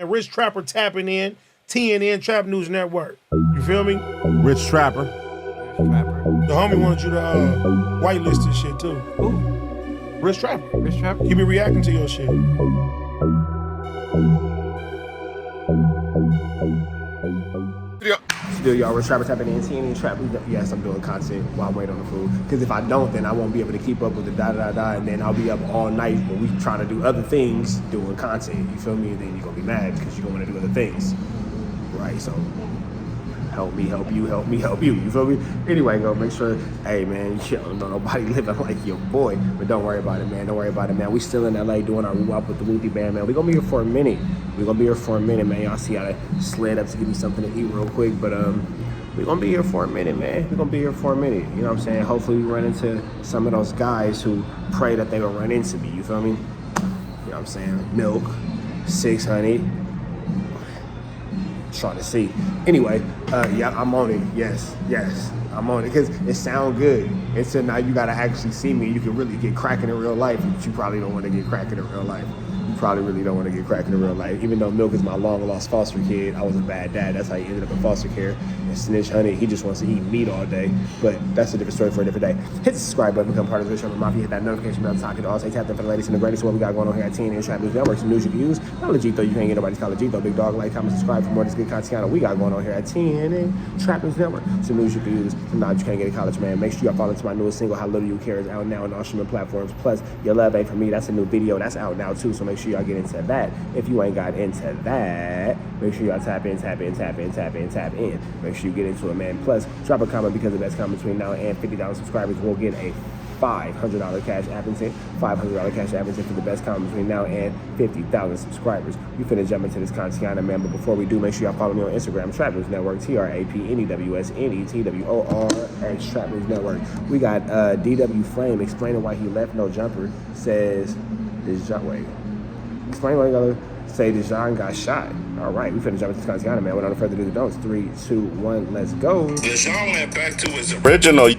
And Rich Trapper tapping in, TNN Trap News Network. You feel me? Rich Trapper. The homie wanted you to whitelist this shit too. Who? Rich Trapper. Rich Trapper? He be reacting to your shit. Still, y'all, Rich Trapper tapping in, TNN Trap. Yes, I'm doing content while I'm waiting on the food. Because if I don't, then I won't be able to keep up with the da-da-da-da, and then I'll be up all night when we trying to do other things, doing content. You feel me? And then you're going to be mad because you're going to do other things. Right, so help me, help you, help me, help you. You feel me? Anyway, go make sure, hey, man, you don't know nobody living like your boy. But don't worry about it, man. Don't worry about it, man. We still in L.A. doing our woo-wop with the Wooty Band, man. We going to be here for a minute. We're going to be here for a minute, man. Y'all see how I slid up to give me something to eat real quick. But we're going to be here for a minute, man. We're going to be here for a minute. You know what I'm saying? Hopefully we run into some of those guys who pray that they will run into me. You feel me? You know what I'm saying? Milk, 600. Trying to see. Anyway, yeah, I'm on it. Yes, I'm on it because it sounds good. And so now you gotta actually see me. You can really get cracking in real life, but you probably don't want to get cracking in real life. You probably really don't want to get cracking in real life. Even though Milk is my long lost foster kid, I was a bad dad. That's how he ended up in foster care. And Snitch, honey, he just wants to eat meat all day. But that's a different story for a different day. Hit the subscribe button, become part of the Rich Trapper Mafia. Hit that notification bell, talk it all. Say tap them for the latest and the greatest. What we got going on here at TNN Trap News Network. Some news you can use. Not legit though. You can't get nobody's call legit though. Big dog, like, comment, subscribe for more of this good content we got going on here at TNN Trap News Network. Some news you can use. Some knowledge you can't get in college, man. Make sure y'all follow to my newest single, How Little You Care, is out now on all streaming platforms. Plus, Your Love Ain't For Me. That's a new video. That's out now too. So make sure y'all get into that. If you ain't got into that, make sure y'all tap in. Make sure you get into it, man. Plus, drop a comment because the best comment between now and 50,000 subscribers will get a $500 cash app incentive. $500 cash app incentive for the best comment between now and 50,000 subscribers. We finna jump into this content, man. But before we do, make sure y'all follow me on Instagram, Trap News Network, TRAPNEWSNETWORX, Trap News Network. We got DW Flame explaining why he left No Jumper. Says Dejon. Wait, explain why you gotta say Dejon got shot. All right, we finna jump into this content, man. Without further ado, don't. 3, 2, 1, let's go. Dejon went back to his original.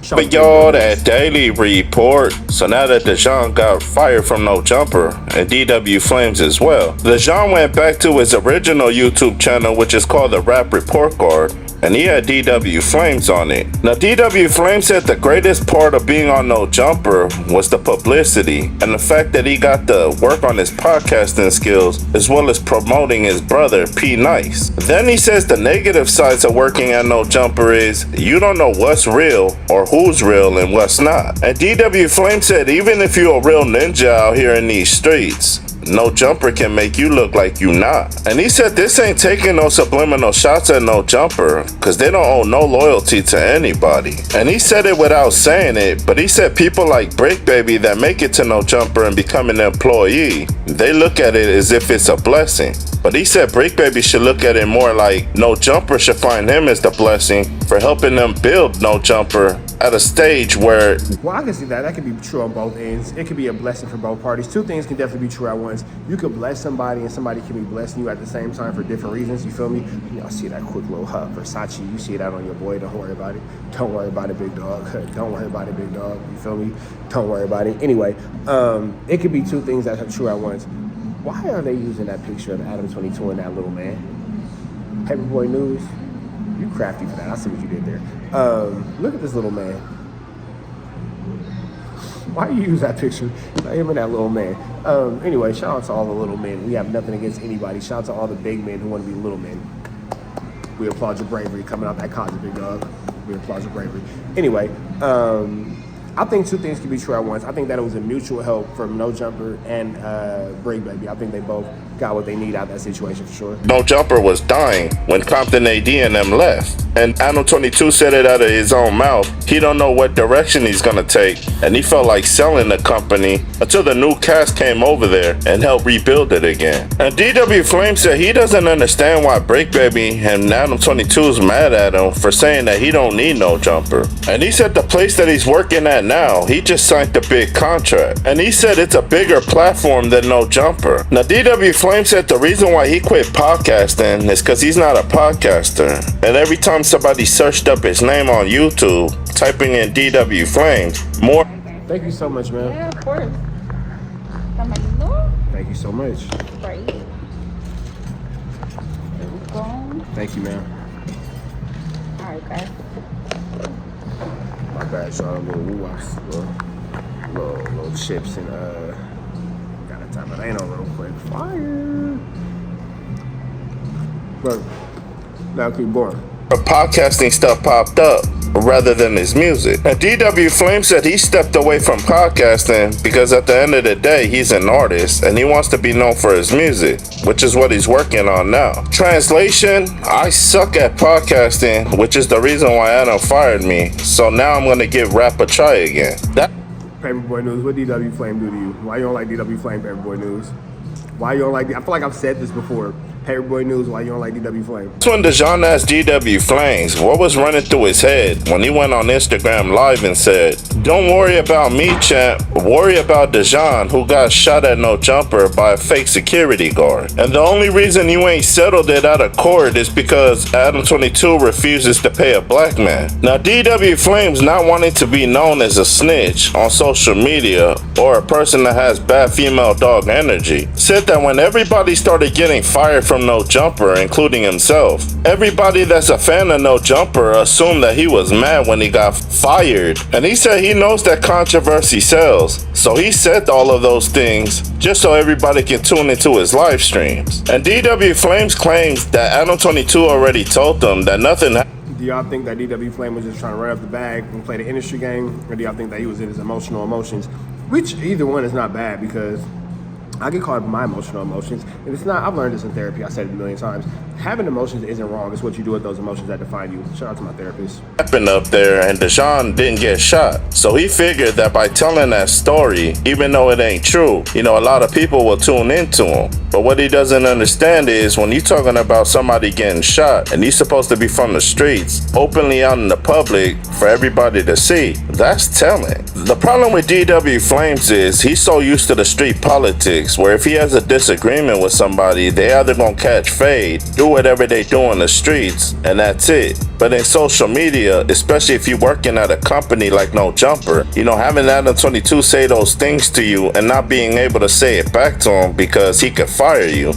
But y'all, that daily report. So now that Dejon got fired from No Jumper and DW Flames as well, Dejon went back to his original YouTube channel, which is called the Rap Report Card, and he had DW Flames on it. Now DW Flames said the greatest part of being on No Jumper was the publicity and the fact that he got to work on his podcasting skills as well as promoting his brother P Nice. Then he says the negative sides of working at No Jumper is you don't know what's real or who's real and what's not. And DW Flame said even if you're a real ninja out here in these streets, No Jumper can make you look like you not. And he said this ain't taking no subliminal shots at No Jumper, cause they don't owe no loyalty to anybody. And he said it without saying it, but he said people like Brick Baby that make it to No Jumper and become an employee, they look at it as if it's a blessing. But he said Brick Baby should look at it more like No Jumper should find him as the blessing for helping them build No Jumper at a stage where... Well, I can see that. That could be true on both ends. It could be a blessing for both parties. Two things can definitely be true at once. You could bless somebody and somebody can be blessing you at the same time for different reasons. You feel me? Y'all see that quick little Versace. You see that on your boy. Don't worry about it. Don't worry about it, big dog. Don't worry about it, big dog. You feel me? Don't worry about it. Anyway, it could be two things that are true at once. Why are they using that picture of Adam 22 and that little man? Paperboy News, you crafty for that. I see what you did there. Look at this little man. Why you use that picture? Him and that little man. Anyway, shout out to all the little men. We have nothing against anybody. Shout out to all the big men who want to be little men. We applaud your bravery coming out that closet, big dog. We applaud your bravery. Anyway, I think two things can be true at once. I think that it was a mutual help from No Jumper and Break Baby. I think they both got what they need out of that situation for sure. No Jumper was dying when Compton AD and them left. And Adam 22 said it out of his own mouth. He don't know what direction he's gonna take. And he felt like selling the company until the new cast came over there and helped rebuild it again. And DW Flame said he doesn't understand why Break Baby and Adam 22 is mad at him for saying that he don't need No Jumper. And he said the place that he's working at now, he just signed a big contract. And he said it's a bigger platform than No Jumper. Now DW Flame said the reason why he quit podcasting is because he's not a podcaster. And every time somebody searched up his name on YouTube, typing in DW Flames, more... Thank you so much, man. Yeah, of course. Thank you so much. Right. Thank you, man. All right, guys. My bad, y'all. Little woo-wops, little chips and got a tamarino real quick. Fire. But now keep going. Podcasting stuff popped up rather than his music. And DW Flame said he stepped away from podcasting because at the end of the day, he's an artist and he wants to be known for his music, which is what he's working on now. Translation, I suck at podcasting, which is the reason why Adam fired me. So now I'm going to give rap a try again. Paperboy News, what DW Flame do to you? Why you don't like DW Flame, Paperboy News? Why you don't like I feel like I've said this before. Paperboy News, why you don't like DW Flame? That's when Dejon asked DW Flames what was running through his head when he went on Instagram Live and said, "Don't worry about me, champ. Worry about Dejon, who got shot at No Jumper by a fake security guard. And the only reason you ain't settled it out of court is because Adam 22 refuses to pay a black man." Now, DW Flames not wanting to be known as a snitch on social media or a person that has bad female dog energy, said that when everybody started getting fired from No Jumper, including himself, everybody that's a fan of No Jumper assumed that he was mad when he got fired. And he said he knows that controversy sells, so he said all of those things just so everybody can tune into his live streams. And DW Flames claims that Adam 22 already told them that nothing Do y'all think that DW Flame was just trying to run up the bag and play the industry game? Or do y'all think that he was in his emotional emotions? Which either one is not bad, because I get caught up in my emotional emotions. And it's not, I've learned this in therapy, I said it a million times. Having emotions isn't wrong, it's what you do with those emotions that define you. Shout out to my therapist. happened up there and Dejon didn't get shot. So he figured that by telling that story, even though it ain't true, a lot of people will tune into him. But what he doesn't understand is when you're talking about somebody getting shot and he's supposed to be from the streets, openly out in the public for everybody to see, that's telling. The problem with DW Flames is he's so used to the street politics where if he has a disagreement with somebody, they either gonna catch fade, do whatever they do in the streets, and that's it. But in social media, especially if you're working at a company like No Jumper, having Adam 22 say those things to you and not being able to say it back to him because he could fire you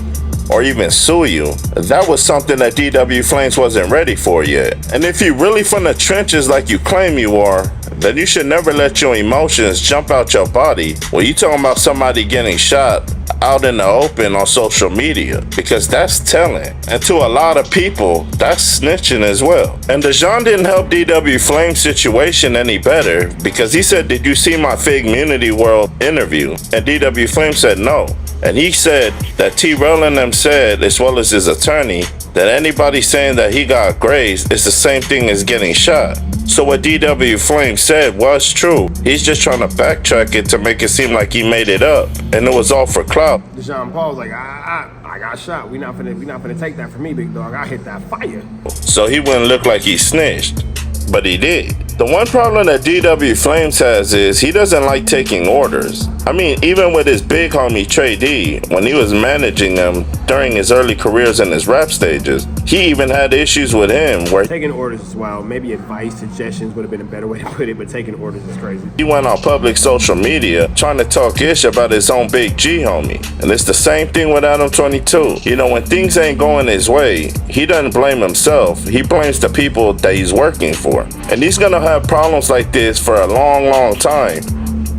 or even sue you, that was something that DW Flames wasn't ready for yet. And if you're really from the trenches like you claim you are, then you should never let your emotions jump out your body when you talking about somebody getting shot out in the open on social media, because that's telling. And to a lot of people, that's snitching as well. And Dejon didn't help DW Flame's situation any better because he said, "Did you see my Fig Munity World interview?" And DW Flame said no. And he said that T-Rail and them said, as well as his attorney, that anybody saying that he got grazed is the same thing as getting shot. So what DW Flame said was true. He's just trying to backtrack it to make it seem like he made it up, and it was all for clout. Dejon Paul was like, I got shot. We not finna take that from me, big dog. I hit that fire. So he wouldn't look like he snitched, but he did. The one problem that DW Flames has is he doesn't like taking orders. I mean, even with his big homie Trey D, when he was managing him during his early careers in his rap stages, he even had issues with him where taking orders as well. Maybe advice, suggestions would have been a better way to put it, but taking orders is crazy. he went on public social media trying to talk ish about his own big G homie. And it's the same thing with Adam 22. When things ain't going his way, he doesn't blame himself. He blames the people that he's working for. And he's gonna have problems like this for a long, long time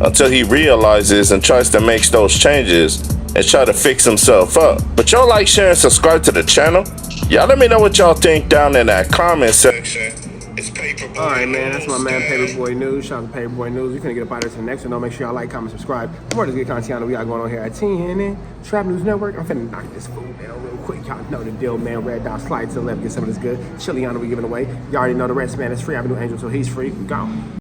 until he realizes and tries to make those changes and try to fix himself up. But y'all like, share, and subscribe to the channel. Y'all let me know what y'all think down in that comment section. It's Paperboy. Alright, man, that's my man Paperboy News. Shout out to Paperboy News. We're gonna get up out of to the next one. Don't make sure y'all like, comment, subscribe. More of this good content we got going on here at TNN Trap News Network. I'm finna knock this food down real quick. Y'all know the deal, man. Red dot, slide to the left, get some of this good Chiliana we giving away. Y'all already know the Red Man is free. Avenue Angel till he's free. We gone.